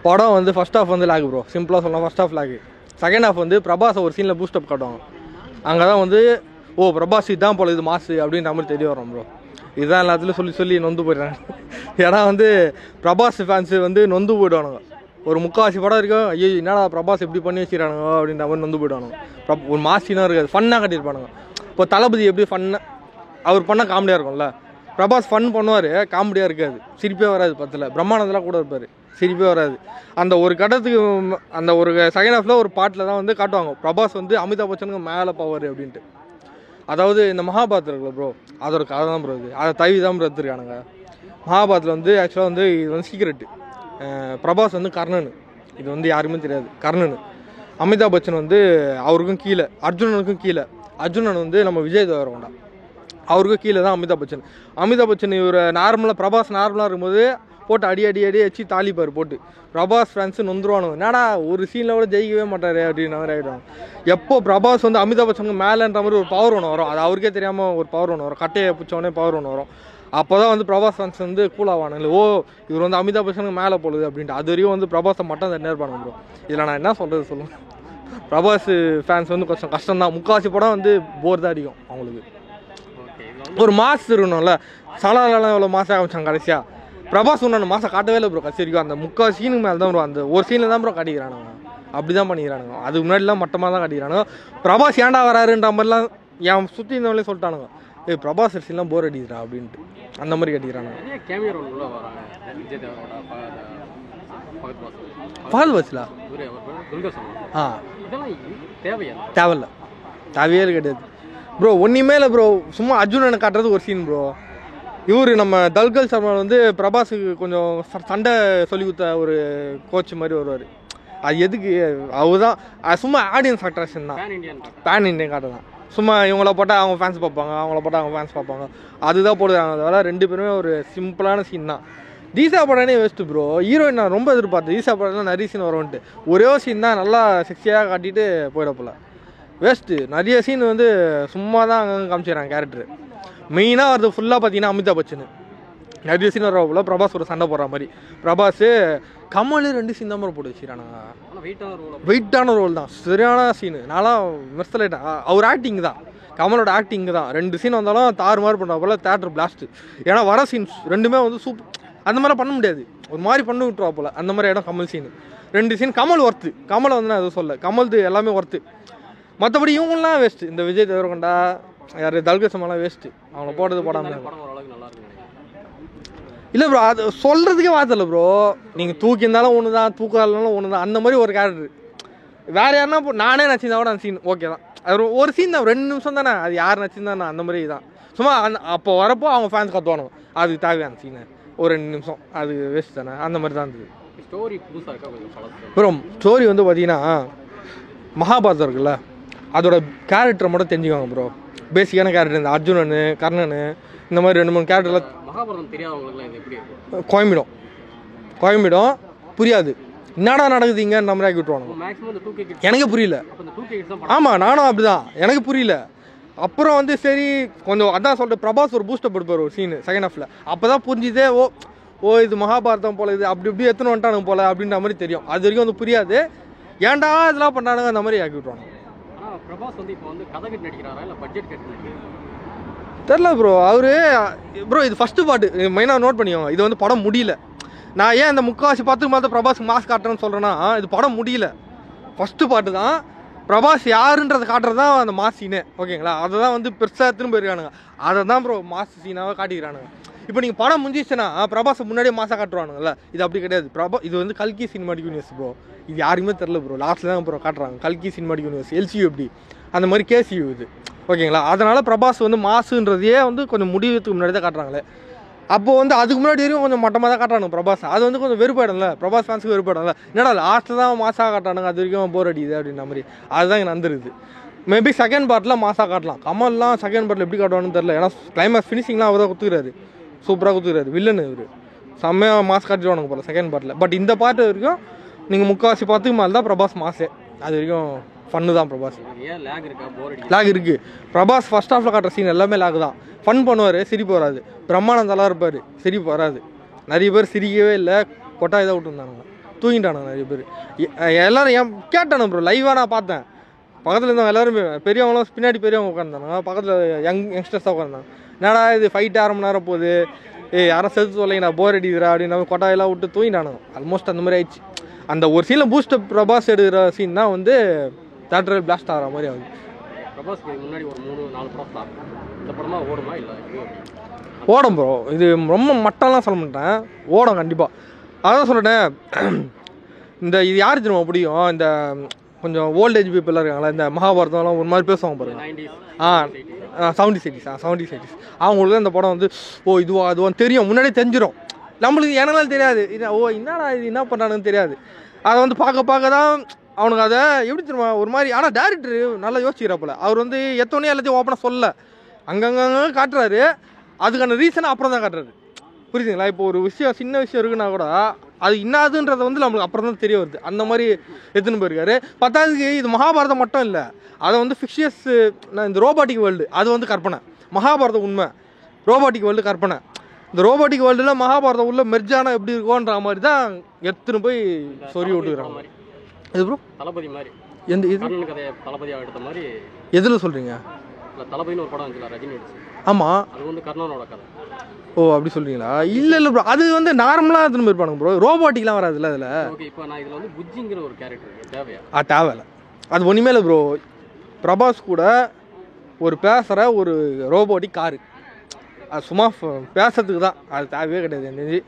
படம் வந்து first half வந்து லேக் ப்ரோ, சிம்பிளாக சொல்லலாம். First half lag. Second half வந்து பிரபாஸ் ஒரு சீனில் பூஸ்டப் காட்டுவாங்க. அங்கே தான் வந்து ஓ பிரபாஸ் இதுதான் போல இது மாசு அப்படின்ற மாதிரி தெரிய வரும் ப்ரோ. இதுதான் எல்லாத்துலையும் சொல்லி சொல்லி நொந்து போயிடுறாங்க. ஏன்னா வந்து பிரபாஸ் ஃபேன்ஸு வந்து நொந்து போயிடுவானுங்க. ஒரு முக்கால்வாசி படம் இருக்கும், ஐயோ என்னடா பிரபாஸ் எப்படி பண்ணி வச்சுக்கிறானுங்க அப்படின்ற மாதிரி நொந்து போயிடுவானுங்க. ஒரு மாசினாக இருக்காது, ஃபன்னாக கட்டியிருப்பானுங்க. இப்போ தளபதி எப்படி ஃபன்னு அவர் பண்ணால் காமெடியாக இருக்கும்ல, பிரபாஸ் ஃபன் பண்ணுவார், காமெடியாக இருக்காது, சிரிப்பே வராது. பத்தில் பிரம்மானந்தெலாம் கூட இருப்பார், சிரிப்பே வராது. அந்த ஒரு கட்டத்துக்கு அந்த ஒரு செகண்ட் ஹாஃபில் ஒரு பாட்டில் தான் வந்து காட்டுவாங்க பிரபாஸ் வந்து அமிதாப் பச்சனுக்கு மேலே பவர் அப்படின்ட்டு. அதாவது இந்த மகாபாரத் இருக்குல்ல ப்ரோ, அதோட கதை தான் ப்ரோ இது. அதை தவி தான் ப்ரோ எடுத்துருக்கானுங்க. மகாபாரத்தில் வந்து ஆக்சுவலாக வந்து இது வந்து சீக்ரெட்டு. பிரபாஸ் வந்து கர்ணன், இது வந்து யாருமே தெரியாது, கர்ணன். அமிதாப் பச்சன் வந்து அவருக்கும் கீழே, அர்ஜுனனுக்கும் கீழே. அர்ஜுனன் வந்து நம்ம விஜய் தேவரகொண்டா, அவருக்கும் கீழே தான் அமிதாப் பச்சன். அமிதாப் பச்சன் இவர் நார்மலாக பிரபாஸ் நார்மலாக இருக்கும்போது போட்டு அடி அடி அடி வச்சு தாலிப்பார் போட்டு. பிரபாஸ் ஃபேன்ஸு நொந்துருவானுங்க, என்னடா ஒரு சீனில் கூட ஜெயிக்கவே மாட்டார் அப்படின்ற மாதிரி ஆகிடுவாங்க. எப்போ பிரபாஸ் வந்து அமிதாப் பச்சனுக்கு மேலேன்ற மாதிரி ஒரு பவர் ஒன்று வரும், அது அவருக்கே தெரியாமல் ஒரு பவர் ஒன்று வரும், கட்டையை பிடிச்சோடனே பவர் ஒன்று வரும். அப்போ தான் வந்து பிரபாஸ் ஃபேன்ஸ் வந்து கூலாவானுங்க, ஓ இவர் வந்து அமிதாப் பச்சனுக்கு மேலே போடுது அப்படின்ட்டு. அது வரையும் வந்து பிரபாஸை மட்டும் தான் நேர்பானுங்க ப்ரோ. இதில் நான் என்ன சொல்கிறது சொல்லுங்கள், பிரபாஸ் ஃபேன்ஸ் வந்து கொஞ்சம் கஷ்டம் தான். முக்கால்வாசி படம் வந்து போர் தான் அடிக்கும் அவங்களுக்கு. ஒரு மாஸ் இருக்கணும்ல, சலாலெல்லாம் எவ்வளோ மாதம் ஆரம்பிச்சாங்க கடைசியாக. பிரபாஸ் ஒன்று மாதம் காட்டவே இல்லை ப்ரோ கடைசி வரைக்கும். அந்த முக்கால் சீனுக்கு மேலே தான் ப்ரோ, அந்த ஒரு சீனில் தான் ப்ரோ காட்டிக்கிறானுங்க, அப்படி தான் பண்ணிக்கிறானுங்க. அதுக்கு முன்னாடிலாம் மட்டமாக தான் காட்டிக்கிறானுங்க. பிரபாஸ் ஏன்டா வராருன்ற மாதிரிலாம் என் சுற்றி இருந்தவங்களே சொல்லிட்டானுங்க, ஏய் பிரபாஸ் சீன்லாம் போர் அடிக்கிறா அப்படின்ட்டு, அந்த மாதிரி காட்டிக்கிறானுங்க. ஃபஹத் பாசிலா தேவையில்ல, தேவையே கிடையாது ப்ரோ. ஒன்றுமே இல்லை ப்ரோ, சும்மா அர்ஜுனனை காட்டுறது ஒரு சீன் ப்ரோ. இவர் நம்ம தல்கல் சர்மா வந்து பிரபாஸுக்கு கொஞ்சம் சண்டை சொல்லி கொடுத்த ஒரு கோச் மாதிரி வருவார். அது எதுக்கு, அவர் தான் சும்மா ஆடியன்ஸ் அட்ராக்ஷன் தான், பேன் இண்டியன் காட்டு தான். சும்மா இவங்கள போட்டால் அவங்க ஃபேன்ஸ் பார்ப்பாங்க, அவங்கள போட்டால் அவங்க ஃபேன்ஸ் பார்ப்பாங்க, அதுதான் போடுறாங்க. அதனால் ரெண்டு பேருமே ஒரு சிம்பிளான சீன் தான். Theesa படனே waste bro. ஹீரோயின் நான் ரொம்ப எதிர்பார்த்தேன், தீசா படம் நிறைய சீன் வரும்ன்ட்டு. ஒரே சீன் தான் நல்லா செக்ஸியாக காட்டிட்டு போயிடப்போல, வேஸ்ட்டு. நிறைய சீன் வந்து சும்மா தான் அங்கங்கே காமிச்சிடறாங்க கேரக்டரு. மெயினாக வருது ஃபுல்லாக பார்த்தீங்கன்னா அமிதாப் பச்சன். நிறைய சீன் வரப்போல பிரபாஸ் ஒரு சண்டை போடுற மாதிரி. பிரபாஸ் கமல் 2 சீன் தான் போட்டு வச்சுக்கிறானுங்க, வெயிட்டான ரோல் தான், சரியான சீனு. நான்லாம் மெர்சலைட்டேன், அவர் ஆக்டிங் தான், கமலோட ஆக்டிங் தான். 2 சீன் வந்தாலும் தாறு மாதிரி பண்ணுற போல தேட்டர் பிளாஸ்ட்டு. ஏன்னா வர சீன்ஸ் ரெண்டுமே வந்து அந்த மாதிரிலாம் பண்ண முடியாது, ஒரு மாதிரி பண்ணி விட்டுருவா போல், அந்த மாதிரி இடம் கமல் சீனு. 2 சீன் கமல் ஒர்த்து, கமலை வந்து நான் எதுவும் சொல்ல, கமல்து எல்லாமே ஒர்த்து. மற்றபடி இவங்களாம் வேஸ்ட்டு. இந்த விஜய் தேவரகொண்டா யார் தல்கல் சர்மாலாம் வேஸ்ட்டு, அவங்கள போடுறது போடாமல். இல்லை ப்ரோ, அது சொல்கிறதுக்கே வார்த்தை இல்லை ப்ரோ. நீங்கள் தூக்கி இருந்தாலும் ஒன்று தான், தூக்காலும் ஒன்று தான், அந்த மாதிரி ஒரு கேரக்டர். வேறு யாருன்னா நானே நச்சிருந்தா கூட அந்த சீன் ஓகே தான். அது ஒரு சீன் தான், 2 நிமிஷம் தானே, அது யார் நச்சிருந்தானே அந்த மாதிரி தான். சும்மா அப்போ வரப்போ அவங்க ஃபேன்ஸ் கற்றுவானுங்க, அதுக்கு தேவையான சீனு ஒரு 2 நிமிஷம், அது வேஸ்ட் தானே, அந்த மாதிரி தான் இருந்தது. ப்ரோ ஸ்டோரி வந்து பார்த்தீங்கன்னா மகாபாரதம் இருக்குல்ல, அதோட கேரக்டரை மட்டும் தெரிஞ்சுக்கோங்க ப்ரோ. பேசிக்கான கேரக்டர் இந்த அர்ஜுனன், கர்ணன், இந்த மாதிரி 2-3 கேரக்டர்லாம் மகாபாரதம் தெரியாதவங்களுக்கு கோயம்பிடும் புரியாது, என்னடா நடக்குதுங்க நம்ம ஆக்கி விட்டுருவாங்க. எனக்கு புரியல. ஆமாம் நானும் அப்படிதான், எனக்கு புரியல. அப்புறம் வந்து சரி கொஞ்சம் அதான் சொல்லிட்டு பிரபாஸ் ஒரு பூஸ்டப் எடுப்பார் ஒரு சீனு செகண்ட் ஹாஃபில். அப்போ தான் புரிஞ்சுதே, ஓ இது மகாபாரதம் போல, இது அப்படி இப்படி எத்தனை வந்துட்டானுங்க போல அப்படின்ற மாதிரி தெரியும். அது வரைக்கும் வந்து புரியாது, ஏன்டா இதெல்லாம் பண்ணானுங்க அந்த மாதிரி ஆக்கி விட்டுருவாங்க. பிரபாஸ் வந்து இப்போ வந்து கதை கட்டி நடிக்கிறாரா இல்லை பட்ஜெட் கட்டி நடிக்கிறாரா தெரில ப்ரோ. அவரு ப்ரோ இது ஃபஸ்ட்டு பாட்டு மெயினாக நோட் பண்ணிக்கோங்க, இது வந்து படம் முடியல. நான் ஏன் இந்த முக்கால்வாசி பார்த்து பிரபாஸ் மாஸ் காட்டுறேன்னு சொல்கிறேன்னா, இது படம் முடியல, ஃபஸ்ட்டு பாட்டு தான். பிரபாஸ் யாருன்றதை காட்டுறது தான் அந்த மாஸ் சீனே, ஓகேங்களா? அதை தான் வந்து பெருசாக திரும்ப இருக்கானுங்க, அதை தான் ப்ரோ மாஸ் சீனாக காட்டிக்கிறானுங்க. இப்போ நீங்கள் படம் முடிஞ்சிச்சுன்னா பிரபாஸை முன்னாடியே மாசாக காட்டுவானுங்கல்ல, இது அப்படி கிடையாது. இது வந்து கல்கி சினிமாட்டிக் யூனிவர்ஸ் ப்ரோ, இது யாருக்குமே தெரில ப்ரோ. லாஸ்ட்டில் தான் ப்ரோ காட்டுறாங்க கல்கி சினிமாட்டிக் யூனிவர்ஸ், எல்சியூ எப்படி அந்த மாதிரி கேசியூ இது, ஓகேங்களா? அதனால் பிரபாஸ் வந்து மாசுன்றதையே வந்து கொஞ்சம் முடிவுக்கு முன்னாடி தான் காட்டுறாங்களே. அப்போது வந்து அதுக்கு முன்னாடி வரையும் கொஞ்சம் மட்டமாக தான் காட்டுறானுங்க பிரபாஸ். அது வந்து கொஞ்சம் வெறுப்பாயிடும்ல, பிரபாஸ் ஃபேன்ஸுக்கு வெறுப்பாயிடும்ல, என்னடா லாஸ்ட்டில் தான் மாசாக காட்டுறானுங்க, அது வரைக்கும் போர் அடிக்குது அப்படின்ற மாதிரி. அதுதான் இங்கே வந்துருது. மேபி செகண்ட் பார்ட்டில் மாசாக காட்டலாம். கமல்லாம் செகண்ட் பார்ட்டில் எப்படி காட்டுவான்னு தெரில, ஏன்னா கிளைமேக்ஸ் ஃபினிஷிங்லாம் அவர் தான் குத்துக்கிறாரு, சூப்பராக குத்துக்கிறாரு. வில்லன் இவர் செம்மையாக மாஸ் காட்டிடுவானுங்க போல செகண்ட் பார்ட்டில். பட் இந்த பார்ட்டு வரைக்கும் நீங்கள் முக்கால்வாசி பார்த்துக்கு மேலே தான் பிரபாஸ் மாசே, அது வரைக்கும் ஃபன்னு தான் பிரபாஸ். லேக் இருக்குது. பிரபாஸ் ஃபர்ஸ்ட் ஹாஃபில் காட்டுற சீன் எல்லாமே லேக் தான். ஃபன் பண்ணுவார், சிரிப்பு வராது. பிரம்மானந்தெல்லாம் இருப்பார், சிரிப்பு வராது. நிறைய பேர் சிரிக்கவே இல்லை, கொட்டாய் தான் விட்டுருந்தானுங்க. தூங்கிட்டானுங்க நிறைய பேர். எல்லோரும் ஏன் கேட்டானு ப்ரோ, லைவாக நான் பார்த்தேன். பக்கத்தில் இருந்தவங்க எல்லாருமே பெரியவங்களும் பின்னாடி பெரியவங்க உட்காந்துருந்தாங்க, பக்கத்தில் யங்ஸ்டர்ஸாக உட்காந்துருந்தாங்க. என்னடா இது ஃபைட்டு 1/2 மணி நேரம் போகுது, யாரும் செலுத்து சொல்லிங்கண்ணா போர் அடிக்கிறா அப்படின்னு கொட்டாயெல்லாம் விட்டு தூங்கிட்டானுங்க. ஆல்மோஸ்ட் அந்த மாதிரி ஆயிடுச்சு. அந்த ஒரு சீனில் பூஸ்டப் பிரபாஸ் எடுக்கிற சீன் தான் வந்து தேட்டரில் பிளாஸ்ட் ஆகிற மாதிரி ஆகுது. பிரபாஸ்க்கு முன்னாடி ஒரு 3-4 படம் தான் இந்த படமாக ஓடுமா இல்லை ஓடும் ப்ரோ, இது ரொம்ப மட்டம்லாம் சொல்ல மாட்டேன், ஓடும் கண்டிப்பாக. அதான் சொல்லிட்டேன், இந்த இது யார் தெரியுமா பிடிக்கும், இந்த கொஞ்சம் ஓல்டேஜ் பீப்புளாக இருக்காங்களா, இந்த மகாபாரதம்லாம் ஒரு மாதிரி பேசுவாங்க பாருங்க. 70s 80s அவங்களுக்கு இந்த படம் வந்து ஓ இதுவா அதுவான்னு தெரியும், முன்னாடியே தெரிஞ்சிடும். நம்மளுக்கு எனனாலும் தெரியாது, இது ஓ என்னடா இது என்ன பண்ணுறானுன்னு தெரியாது. அதை வந்து பார்க்க தான் அவனுக்கு அதை எப்படி தெரியுமா ஒரு மாதிரி. ஆனால் டேரக்டர் நல்லா யோசிக்கிறாப்புல, அவர் வந்து எத்தோடனே எல்லாத்தையும் ஓப்பனாக சொல்லலை, அங்கங்கே காட்டுறாரு. அதுக்கான ரீசனை அப்புறம் தான் காட்டுறாரு, புரியுதுங்களா? இப்போ ஒரு விஷயம் சின்ன விஷயம் இருக்குன்னா கூட அது இன்னாதுன்றதை வந்து நம்மளுக்கு அப்புறம் தான் தெரிய வருது. அந்த மாதிரி எடுத்துன்னு போயிருக்காரு. பத்தாவதுக்கு இது மகாபாரதம் மட்டும் இல்லை, அதை வந்து ஃபிக்ஷியஸ் இந்த ரோபாட்டிக் வேர்ல்டு அது வந்து கற்பனை, மகாபாரதம் உண்மை, ரோபாட்டிக் வேர்ல்டு கற்பனை. இந்த ரோபாட்டிக் வேர்ல்டில் மகாபாரதம் உள்ள மெர்ஜானா எப்படி இருக்கும்ன்ற மாதிரி தான் எடுத்துன்னு போய் சொறி விட்டுக்கிறாங்க. இது ப்ரோ தளபதி மாதிரி எந்த இது கதையை தளபதியாக எடுத்த மாதிரி எதில் சொல்கிறீங்க? தளபதினு ஒரு படம் வந்துச்சுல ரஜினி அடிச்சு, ஆமாம், அது வந்து கர்ணனோட கதை. ஓ அப்படி சொல்கிறீங்களா? இல்லை ப்ரோ, அது வந்து நார்மலாக எடுத்துன்னு போயிருப்பானுங்க ப்ரோ, ரோபாட்டிக்லாம் வராதுல்ல அதில். ஓகே, இப்போ நான் இதில் வந்து புஜ்ஜிங்கிற ஒரு கேரக்டர் தேவையா? தேவையில்லை, அது ஒன்றுமே இல்லை ப்ரோ. பிரபாஸ் கூட ஒரு பேசுகிற ஒரு ரோபோட்டிக் காரு, அது சும்மா பேசுறதுக்கு தான், அது தேவையே கிடையாது. எனக்கு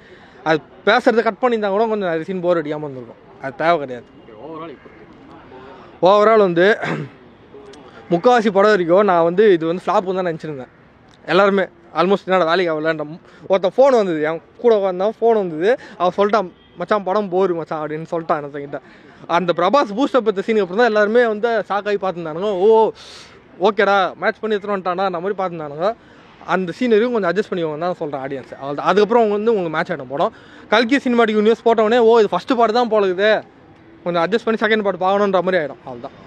அது பேசுறது கட் பண்ணியிருந்தா கூட கொஞ்சம் நிறைய சீன் போர் அடிக்காமல் இருந்திருக்கும், அது தேவை கிடையாது. ஓவரால் வந்து முக்கால்வாசி படம் வரைக்கும் நான் வந்து இது வந்து ஃப்ளாப்புன்னு தான் நினச்சிருந்தேன். எல்லாருமே ஆல்மோஸ்ட் என்னோட வேலைக்கு ஆகலன்ற ஒருத்தன் ஃபோன் வந்தது, என் கூட வந்தான் ஃபோன் வந்தது, அவன் சொல்லிட்டான் மச்சான் படம் போரு மச்சான் அப்படின்னு சொல்லிட்டான் என்னகிட்ட. அந்த பிரபாஸ் பூஸ்டப் பற்ற சீனுக்கு அப்புறம் தான் எல்லாருமே வந்து ஷாக்காகி பார்த்துருந்தானுங்க. ஓ ஓகேடா மேட்ச் பண்ணி எடுத்துகிட்டு வந்துட்டானா அந்த மாதிரி பார்த்துருந்தானுங்க. அந்த சீனரியும் கொஞ்சம் அட்ஜஸ்ட் பண்ணிக்கோங்க தான் சொல்கிறேன் ஆடியன்ஸ். அதுக்கப்புறம் அவங்க வந்து உங்களுக்கு மேட்ச் ஆகிடும் படம். கல்கி சினிமாட்டிக் யூனிவர்ஸ் போட்டவொடனே ஓ இது ஃபஸ்ட்டு பாட்டு தான் போலகுது, கொஞ்சம் அட்ஜஸ்ட் பண்ணி செகண்ட் பாட்டு பார்க்கணுன்ற மாதிரி ஆகிடும். அவ்வளோதான்.